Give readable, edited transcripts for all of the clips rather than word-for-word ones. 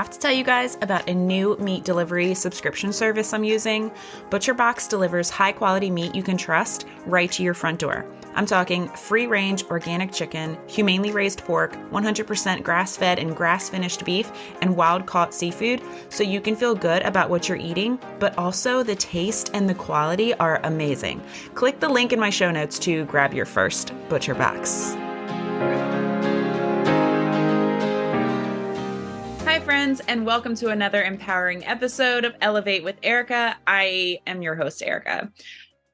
have to tell you guys about a new meat delivery subscription service I'm using. ButcherBox delivers high-quality meat you can trust right to your front door. I'm talking free-range organic chicken, humanely raised pork, 100% grass-fed and grass-finished beef, and wild-caught seafood, so you can feel good about what you're eating, but also the taste and the quality are amazing. Click the link in my show notes to grab your first ButcherBox. Hi, friends, and welcome to another empowering episode of Elevate with Erica. I am your host, Erica.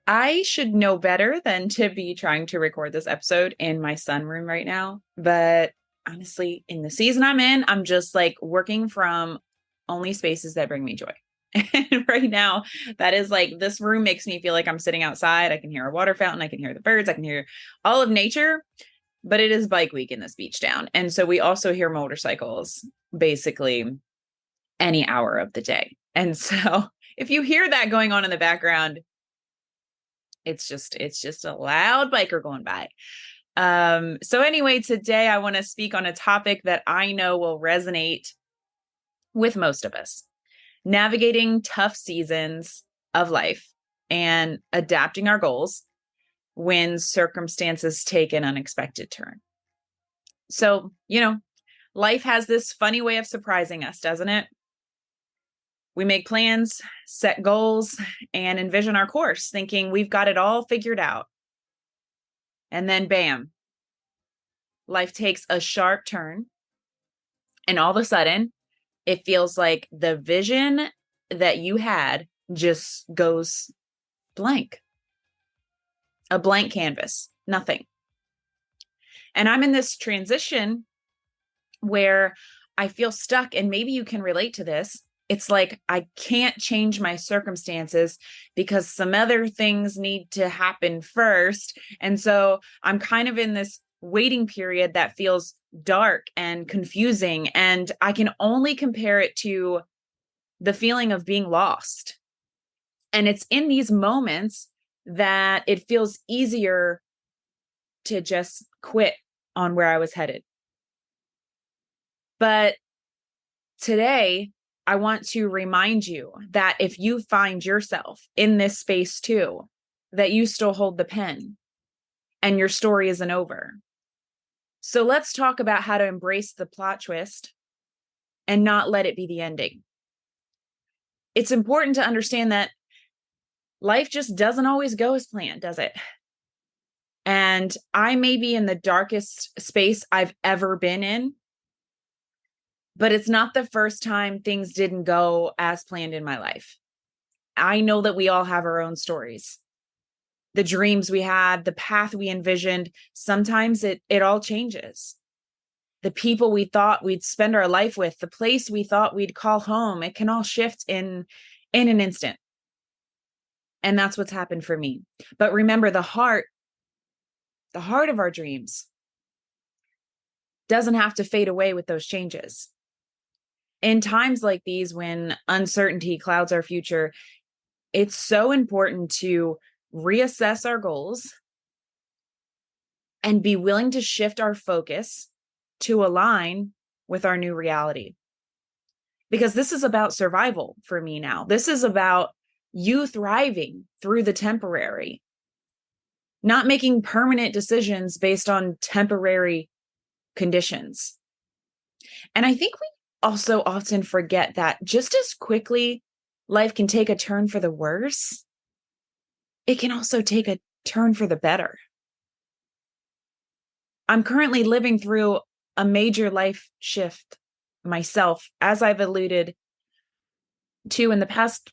I should know better than to be trying to record this episode in my sunroom right now. But honestly, in the season I'm in, I'm just like working from only spaces that bring me joy. And right now, that is like, this room makes me feel like I'm sitting outside. I can hear a water fountain. I can hear the birds. I can hear all of nature. But it is bike week in this beach town. And so we also hear motorcycles basically any hour of the day. And so if you hear that going on in the background, it's just a loud biker going by. So anyway, today I want to speak on a topic that I know will resonate with most of us: navigating tough seasons of life and adapting our goals when circumstances take an unexpected turn. So, life has this funny way of surprising us, doesn't it? We make plans, set goals, and envision our course, thinking we've got it all figured out. And then bam, life takes a sharp turn. And all of a sudden, it feels like the vision that you had just goes blank. A blank canvas, nothing. And I'm in this transition where I feel stuck, and maybe you can relate to this. It's like I can't change my circumstances because some other things need to happen first. And so I'm kind of in this waiting period that feels dark and confusing. And I can only compare it to the feeling of being lost. And it's in these moments that it feels easier to just quit on where I was headed. But today, I want to remind you that if you find yourself in this space too, that you still hold the pen and your story isn't over. So let's talk about how to embrace the plot twist and not let it be the ending. It's important to understand that life just doesn't always go as planned, does it? And I may be in the darkest space I've ever been in, but it's not the first time things didn't go as planned in my life. I know that we all have our own stories. The dreams we had, the path we envisioned, sometimes it all changes. The people we thought we'd spend our life with, the place we thought we'd call home, it can all shift in an instant. And that's what's happened for me. But remember, the heart of our dreams doesn't have to fade away with those changes. In times like these, when uncertainty clouds our future, it's so important to reassess our goals and be willing to shift our focus to align with our new reality. Because this is about survival for me now. This is about you thriving through the temporary, not making permanent decisions based on temporary conditions. And I think we also often forget that just as quickly life can take a turn for the worse, it can also take a turn for the better. I'm currently living through a major life shift myself, as I've alluded to in the past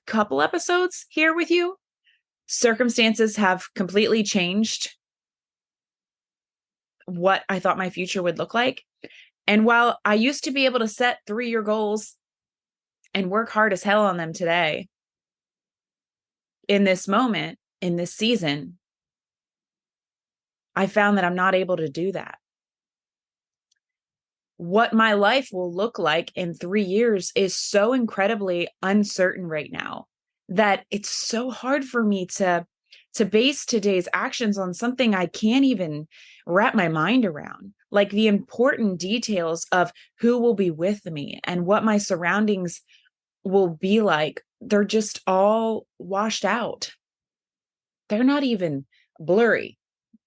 couple episodes here with you. Circumstances have completely changed what I thought my future would look like. And while I used to be able to set 3-year goals and work hard as hell on them today, in this moment, in this season, I found that I'm not able to do that. What my life will look like in 3 years is so incredibly uncertain right now that it's so hard for me to base today's actions on something I can't even wrap my mind around. Like the important details of who will be with me and what my surroundings will be like, they're just all washed out. They're not even blurry,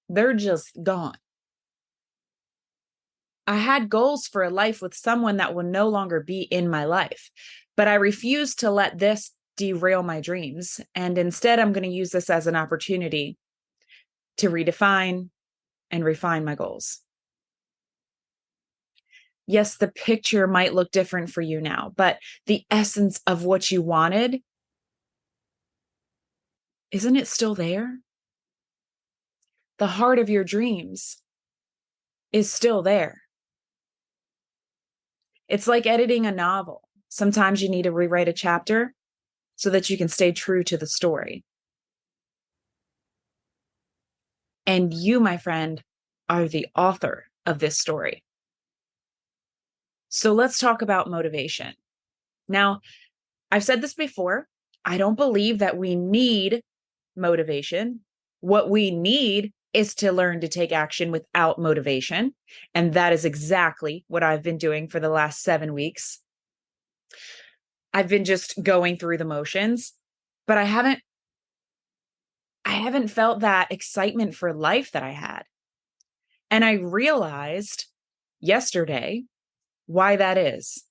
they're just gone. I had goals for a life with someone that will no longer be in my life, but I refuse to let this derail my dreams. And instead, I'm going to use this as an opportunity to redefine and refine my goals. Yes, the picture might look different for you now, but the essence of what you wanted, isn't it still there? The heart of your dreams is still there. It's like editing a novel. Sometimes you need to rewrite a chapter so that you can stay true to the story. And you, my friend, are the author of this story. So let's talk about motivation. Now, I've said this before. I don't believe that we need motivation. What we need is to learn to take action without motivation. And that is exactly what I've been doing for the last 7 weeks. I've been just going through the motions, but I haven't felt that excitement for life that I had. And I realized yesterday why that is.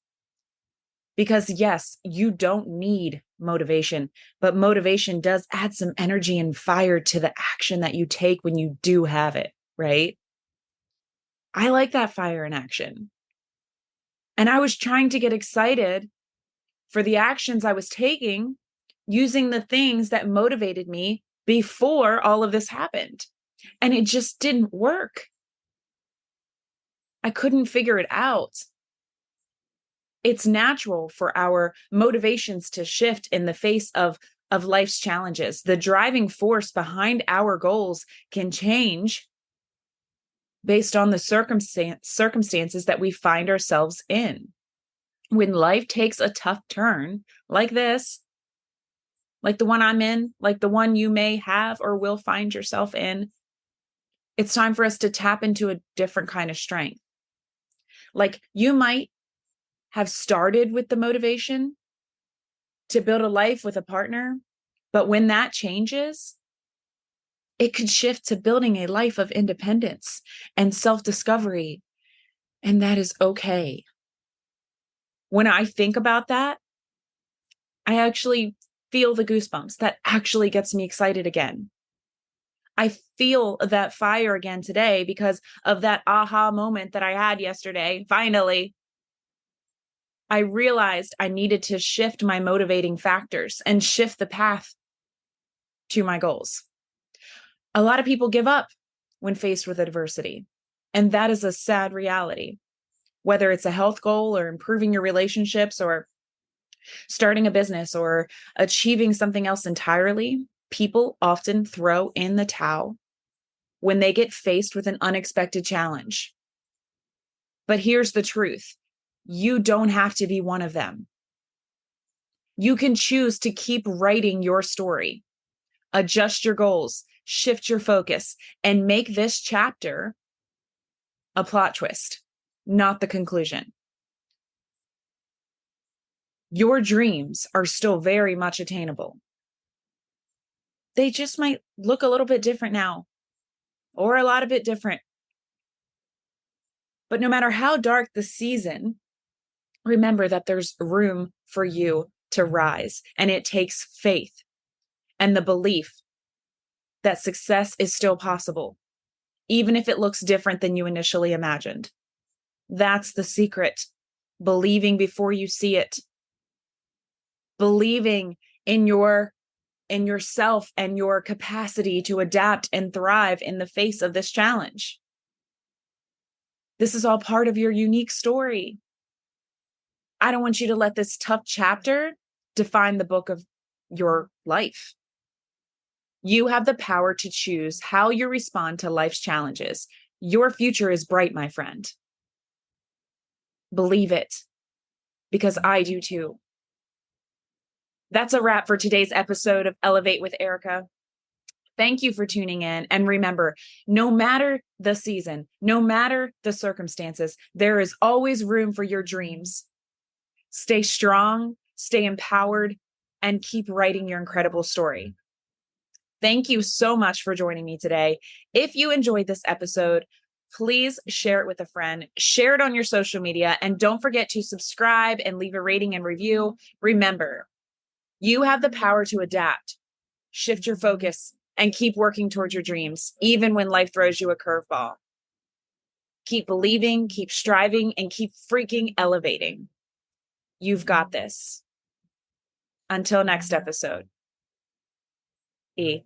Because yes, you don't need motivation, but motivation does add some energy and fire to the action that you take when you do have it, right? I like that fire in action. And I was trying to get excited for the actions I was taking using the things that motivated me before all of this happened. And it just didn't work. I couldn't figure it out. It's natural for our motivations to shift in the face of life's challenges. The driving force behind our goals can change based on the circumstances that we find ourselves in. When life takes a tough turn like this, like the one I'm in, like the one you may have or will find yourself in, it's time for us to tap into a different kind of strength. Like you might have started with the motivation to build a life with a partner, but when that changes, it could shift to building a life of independence and self-discovery, and that is okay. When I think about that, I actually feel the goosebumps. That actually gets me excited again. I feel that fire again today because of that aha moment that I had yesterday. Finally, I realized I needed to shift my motivating factors and shift the path to my goals. A lot of people give up when faced with adversity, and that is a sad reality. Whether it's a health goal or improving your relationships or starting a business or achieving something else entirely, people often throw in the towel when they get faced with an unexpected challenge. But here's the truth. You don't have to be one of them. You can choose to keep writing your story, adjust your goals, shift your focus, and make this chapter a plot twist, not the conclusion. Your dreams are still very much attainable. They just might look a little bit different now, or a lot of bit different. But no matter how dark the season, remember that there's room for you to rise, and it takes faith and the belief that success is still possible, even if it looks different than you initially imagined. That's the secret. Believing before you see it. Believing in yourself and your capacity to adapt and thrive in the face of this challenge. This is all part of your unique story. I don't want you to let this tough chapter define the book of your life. You have the power to choose how you respond to life's challenges. Your future is bright, my friend. Believe it, because I do too. That's a wrap for today's episode of Elevate with Erica. Thank you for tuning in. And remember, no matter the season, no matter the circumstances, there is always room for your dreams. Stay strong, stay empowered, and keep writing your incredible story. Thank you so much for joining me today. If you enjoyed this episode, please share it with a friend, share it on your social media, and don't forget to subscribe and leave a rating and review. Remember, you have the power to adapt, shift your focus, and keep working towards your dreams, even when life throws you a curveball. Keep believing, keep striving, and keep freaking elevating. You've got this. Until next episode. E.